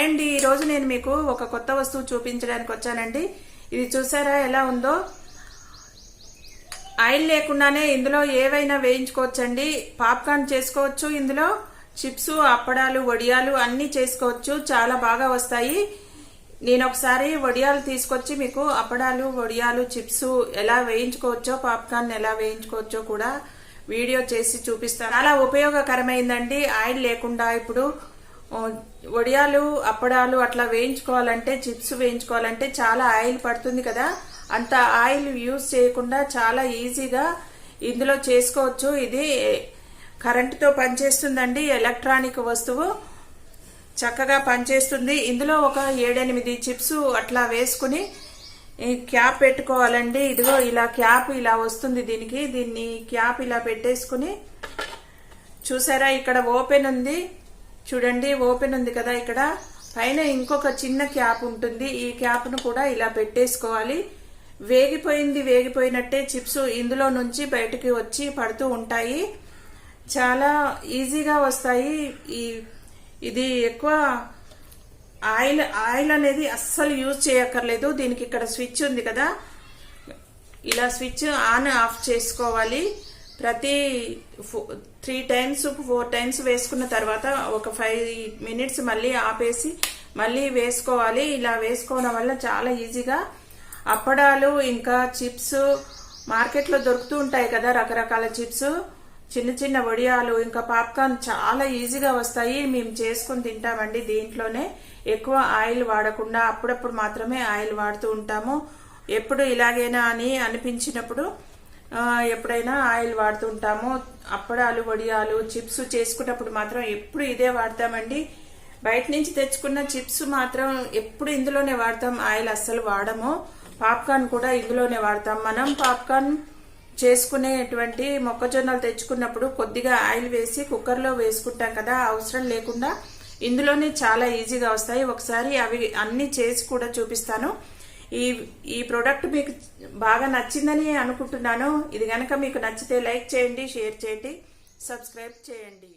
And ఈ రోజు నేను మీకు ఒక కొత్త వస్తువు చూపించడానికి వచ్చానండి. ఇది చూసారా ఎలా ఉందో. ఆయిల్ లేకుండానే ఇందులో ఏవైనా వేయించుకోవచ్చండి. పాప్కార్న్ చేసుకోవచ్చు, ఇందులో చిప్స్, అప్పడాలు, వడియాలు అన్ని చేసుకోవచ్చు. చాలా బాగా వస్తాయి. నేను ఒకసారి వడియాలు తీసుకొచ్చి మీకు అప్పడాలు, వడియాలు, చిప్స్ ఎలా వేయించుకోవచ్చో, పాప్కార్న్ ఎలా వేయించుకోవచ్చో కూడా వీడియో చేసి చూపిస్తాను. చాలా ఉపయోగకరమైందండి. ఆయిల్ లేకుండా ఇప్పుడు వడియాలు, అప్పడాలు అట్లా వేయించుకోవాలంటే, చిప్స్ వేయించుకోవాలంటే చాలా ఆయిల్ పడుతుంది కదా. అంత ఆయిల్ యూజ్ చేయకుండా చాలా ఈజీగా ఇందులో చేసుకోవచ్చు. ఇది కరెంటుతో పనిచేస్తుందండి. ఎలక్ట్రానిక్ వస్తువు చక్కగా పనిచేస్తుంది. ఇందులో ఒక 7-8 చిప్స్ అట్లా వేసుకుని క్యాప్ పెట్టుకోవాలండి. ఇదిగో ఇలా క్యాప్ ఇలా వస్తుంది దీనికి. దీన్ని క్యాప్ ఇలా పెట్టేసుకుని చూసారా ఇక్కడ ఓపెన్ ఉంది చూడండి. ఓపెన్ ఉంది కదా. ఇక్కడ పైన ఇంకొక చిన్న క్యాప్ ఉంటుంది. ఈ క్యాప్ ను కూడా ఇలా పెట్టేసుకోవాలి. వేగిపోయినట్టే చిప్స్ ఇందులో నుంచి బయటకి వచ్చి పడుతూ ఉంటాయి. చాలా ఈజీగా వస్తాయి. ఇది ఎక్కువ ఆయిల్ అనేది అస్సలు యూజ్ చేయక్కర్లేదు. దీనికి ఇక్కడ స్విచ్ ఉంది కదా, ఇలా స్విచ్ ఆన్ ఆఫ్ చేసుకోవాలి. ప్రతి 3 టైమ్స్ 4 టైమ్స్ వేసుకున్న తర్వాత ఒక 5 మినిట్స్ మళ్ళీ ఆపేసి మళ్ళీ వేసుకోవాలి. ఇలా వేసుకోవడం వల్ల చాలా ఈజీగా అప్పడాలు, ఇంకా చిప్స్ మార్కెట్లో దొరుకుతూ ఉంటాయి కదా, రకరకాల చిప్స్, చిన్న చిన్న వడియాలు, ఇంకా పాప్కార్న్ చాలా ఈజీగా వస్తాయి. మేము చేసుకుని తింటామండి. దీంట్లోనే ఎక్కువ ఆయిల్ వాడకుండా అప్పుడప్పుడు మాత్రమే ఆయిల్ వాడుతూ ఉంటాము. ఎప్పుడు ఇలాగైనా అని అనిపించినప్పుడు ఎప్పుడైనా ఆయిల్ వాడుతూ ఉంటాము. అప్పడాలు, వడియాలు, చిప్స్ చేసుకున్నప్పుడు మాత్రం ఎప్పుడు ఇదే వాడతామండి. బయట నుంచి తెచ్చుకున్న చిప్స్ మాత్రం ఎప్పుడు ఇందులోనే వాడతాం, ఆయిల్ అస్సలు వాడము. పాప్కార్న్ కూడా ఇందులోనే వాడతాం. మనం పాప్కార్న్ చేసుకునేటువంటి మొక్కజొన్నలు తెచ్చుకున్నప్పుడు కొద్దిగా ఆయిల్ వేసి కుక్కర్లో వేసుకుంటాం కదా, అవసరం లేకుండా ఇందులోనే చాలా ఈజీగా వస్తాయి. ఒకసారి అవి అన్ని చేసి కూడా చూపిస్తాను. ఈ ప్రోడక్ట్ మీకు బాగా నచ్చిందని అనుకుంటున్నాను. ఇది గనక మీకు నచ్చితే లైక్ చేయండి, షేర్ చేయండి, సబ్స్క్రైబ్ చేయండి.